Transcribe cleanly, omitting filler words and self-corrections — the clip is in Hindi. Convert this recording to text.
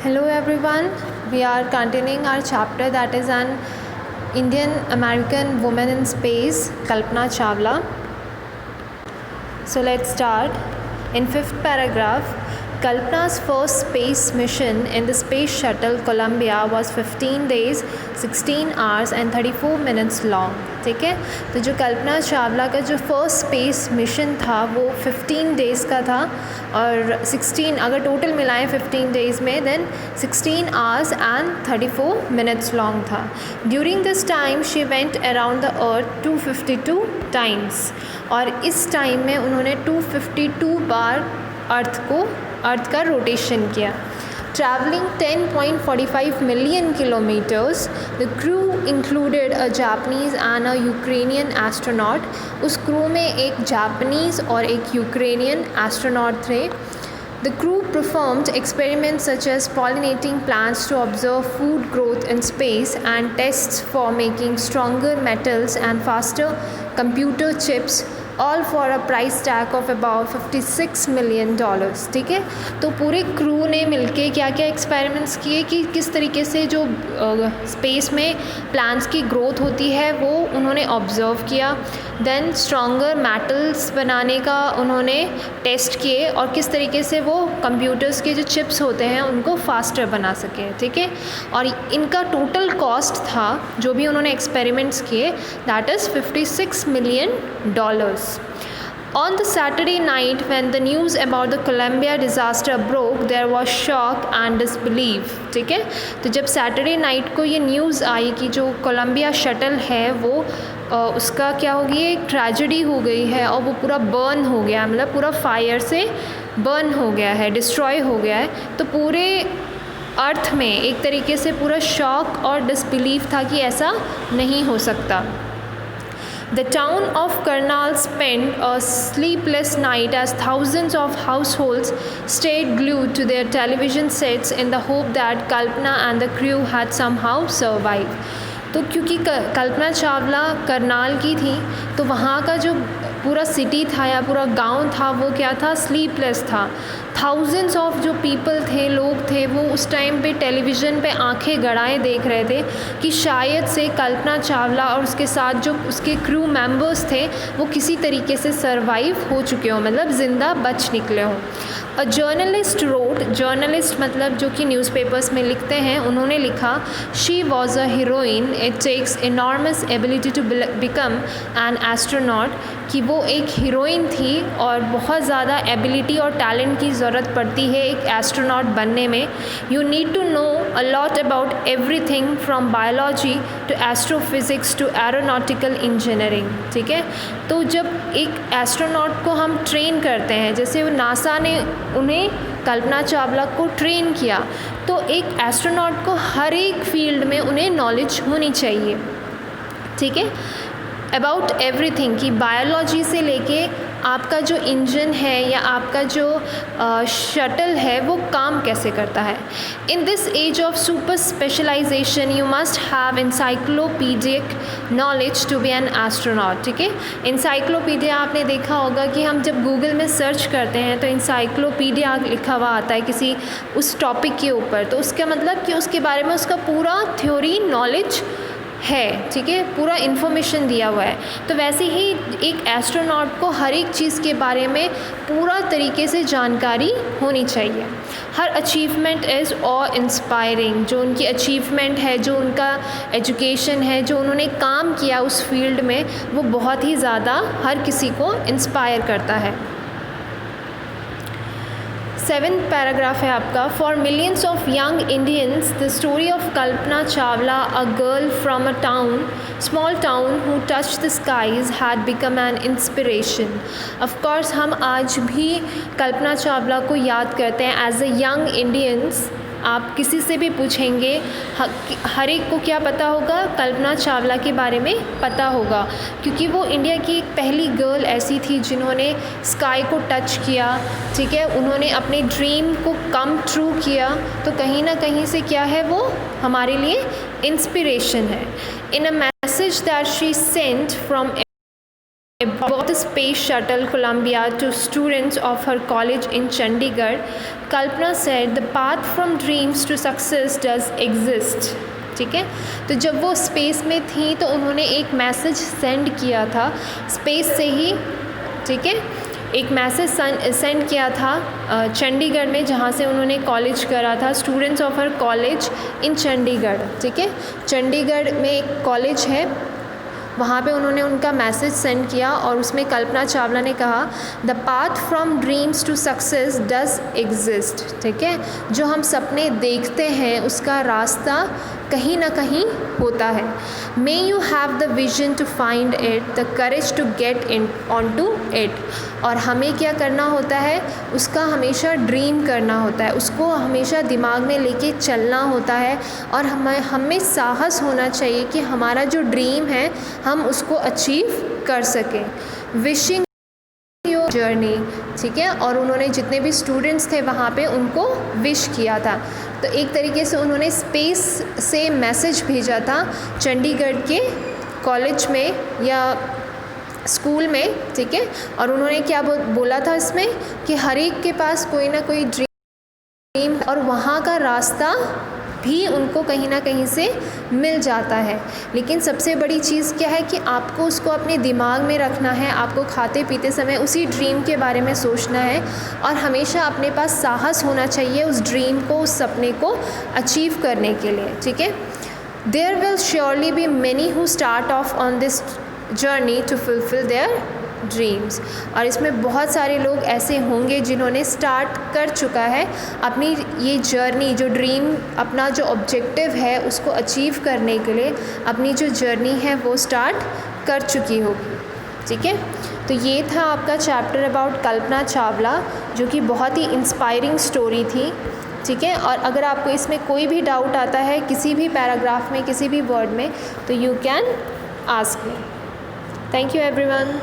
Hello everyone, we are continuing our chapter that is an Indian American woman in space, Kalpana Chawla. So let's start. In fifth paragraph, Kalpana's first space mission in the space shuttle Columbia was 15 days, 16 hours and 34 minutes long. ठीक है, तो जो कल्पना चावला का जो फर्स्ट स्पेस मिशन था वो 15 डेज़ का था और 16 अगर टोटल मिलाएं 15 डेज़ में then 16 hours and 34 minutes long था. During this time she went around the earth 252 times और इस टाइम में उन्होंने 252 बार अर्थ का रोटेशन किया. Traveling 10.45 million kilometers, the crew included a Japanese and a Ukrainian astronaut. उस क्रू में एक जापानीज़ और एक यूक्रेनियन एस्ट्रोनॉट थे. The crew performed experiments such as pollinating plants to observe food growth in space and tests for making stronger metals and faster computer chips, all for a price tag of about $56 million. ठीक है, तो पूरे क्रू ने मिलके क्या क्या एक्सपेरिमेंट्स किए कि किस तरीके से जो स्पेस में प्लांट्स की ग्रोथ होती है वो उन्होंने ऑब्ज़र्व किया. देन स्ट्रॉन्गर मेटल्स बनाने का उन्होंने टेस्ट किए और किस तरीके से वो कंप्यूटर्स के जो चिप्स होते हैं उनको फास्टर बना सके. ठीक है, और इनका टोटल कॉस्ट था जो भी उन्होंने एक्सपेरिमेंट्स किए that is $56 million. On the Saturday night when the news about the Columbia disaster broke, there was shock and disbelief. ठीक है, तो जब सैटरडे नाइट को ये न्यूज़ आई कि जो कोलंबिया शटल है वो उसका क्या हो गई, एक ट्रेजेडी हो गई है और वो पूरा बर्न हो गया, मतलब पूरा फायर से बर्न हो गया है, डिस्ट्रॉय हो गया है, तो पूरे अर्थ में एक तरीके से पूरा शॉक और डिसबिलीफ था कि ऐसा नहीं हो सकता. The town of Karnal spent a sleepless night as thousands of households stayed glued to their television sets in the hope that Kalpana and the crew had somehow survived. तो क्योंकि कल्पना चावला करनाल की थी तो वहाँ का जो पूरा सिटी था या पूरा गांव था वो क्या था, स्लीपलेस था. थाउजेंड्स ऑफ जो पीपल थे, लोग थे, वो उस टाइम पे टेलीविज़न पे आंखें गड़ाए देख रहे थे कि शायद से कल्पना चावला और उसके साथ जो उसके क्रू मेंबर्स थे वो किसी तरीके से सरवाइव हो चुके हों, मतलब ज़िंदा बच निकले हों. अ जर्नलिस्ट रोट, जर्नलिस्ट मतलब जो कि न्यूज़पेपर्स में लिखते हैं, उन्होंने लिखा she was a heroine, it takes enormous ability to become an astronaut, कि वो एक हीरोइन थी और बहुत ज़्यादा एबिलिटी और टैलेंट की ज़रूरत पड़ती है एक एस्ट्रोनॉट बनने में. You need to know a lot about everything from biology to astrophysics to aeronautical engineering. ठीक है, तो जब एक एस्ट्रोनॉट को हम ट्रेन करते हैं, जैसे नासा ने उन्हें कल्पना चावला को ट्रेन किया, तो एक एस्ट्रोनॉट को हर एक फील्ड में उन्हें नॉलेज होनी चाहिए. ठीक है, अबाउट एवरीथिंग, कि बायोलॉजी से लेके आपका जो इंजन है या आपका जो शटल है वो काम कैसे करता है. In this age of super specialization you must have encyclopedic knowledge to be an astronaut. ठीक है, इंसाइक्लोपीडिया आपने देखा होगा कि हम जब गूगल में सर्च करते हैं तो इंसाइक्लोपीडिया लिखा हुआ आता है किसी उस टॉपिक के ऊपर, तो उसका मतलब कि उसके बारे में उसका पूरा थ्योरी नॉलेज है. ठीक है, पूरा इन्फॉर्मेशन दिया हुआ है. तो वैसे ही एक एस्ट्रोनॉट को हर एक चीज़ के बारे में पूरा तरीके से जानकारी होनी चाहिए. हर अचीवमेंट इज़ ऑ इंस्पायरिंग, जो उनकी अचीवमेंट है, जो उनका एजुकेशन है, जो उन्होंने काम किया उस फील्ड में, वो बहुत ही ज़्यादा हर किसी को इंस्पायर करता है. 7th पैराग्राफ है आपका. For millions of young Indians the story of Kalpana Chawla, a girl from a town, small town who touched the skies, had become an inspiration. Of course हम आज भी कल्पना चावला को याद करते हैं एज अ यंग इंडियंस. आप किसी से भी पूछेंगे, हर एक को क्या पता होगा, कल्पना चावला के बारे में पता होगा, क्योंकि वो इंडिया की एक पहली गर्ल ऐसी थी जिन्होंने स्काई को टच किया. ठीक है, उन्होंने अपने ड्रीम को कम ट्रू किया, तो कहीं ना कहीं से क्या है, वो हमारे लिए इंस्पिरेशन है. In a message that she sent from aboard the space shuttle Columbia to students of her college in Chandigarh, Kalpana said the path from dreams to success does exist. ठीक है, तो जब वो स्पेस में थी तो उन्होंने एक मैसेज सेंड किया था स्पेस से ही। ठीक है, एक मैसेज सेंड किया था चंडीगढ़ में, जहाँ से उन्होंने कॉलेज करा था, students of her college in Chandigarh. ठीक है, चंडीगढ़ में एक कॉलेज है, वहाँ पे उन्होंने उनका मैसेज सेंड किया और उसमें कल्पना चावला ने कहा the path from dreams to success does exist. ठीक है, जो हम सपने देखते हैं उसका रास्ता कहीं ना कहीं होता है। May you have the vision to find it, the courage to get in on to it. और हमें क्या करना होता है, उसका हमेशा ड्रीम करना होता है, उसको हमेशा दिमाग में लेके चलना होता है और हमें साहस होना चाहिए कि हमारा जो ड्रीम है हम उसको अचीव कर सकें। Wishing your journey. ठीक है, और उन्होंने जितने भी स्टूडेंट्स थे वहाँ पे उनको विश किया था। तो एक तरीके से उन्होंने स्पेस से मैसेज भेजा था चंडीगढ़ के कॉलेज में या स्कूल में। ठीक है, और उन्होंने क्या बोला था इसमें कि हर एक के पास कोई ना कोई ड्रीम और वहाँ का रास्ता भी उनको कहीं ना कहीं से मिल जाता है। लेकिन सबसे बड़ी चीज़ क्या है कि आपको उसको अपने दिमाग में रखना है, आपको खाते पीते समय उसी ड्रीम के बारे में सोचना है और हमेशा अपने पास साहस होना चाहिए उस ड्रीम को, उस सपने को अचीव करने के लिए। ठीक है, there will surely be many who start off on this journey to fulfil their dreams. और इसमें बहुत सारे लोग ऐसे होंगे जिन्होंने स्टार्ट कर चुका है अपनी ये जर्नी, जो ड्रीम, अपना जो ऑब्जेक्टिव है उसको अचीव करने के लिए अपनी जो जर्नी है वो स्टार्ट कर चुकी होगी। ठीक है, तो ये था आपका चैप्टर अबाउट कल्पना चावला, जो कि बहुत ही इंस्पायरिंग स्टोरी थी। ठीक है, और अगर आपको इसमें कोई भी डाउट आता है किसी भी पैराग्राफ में, किसी भी वर्ड में, तो you can ask me. Thank you everyone.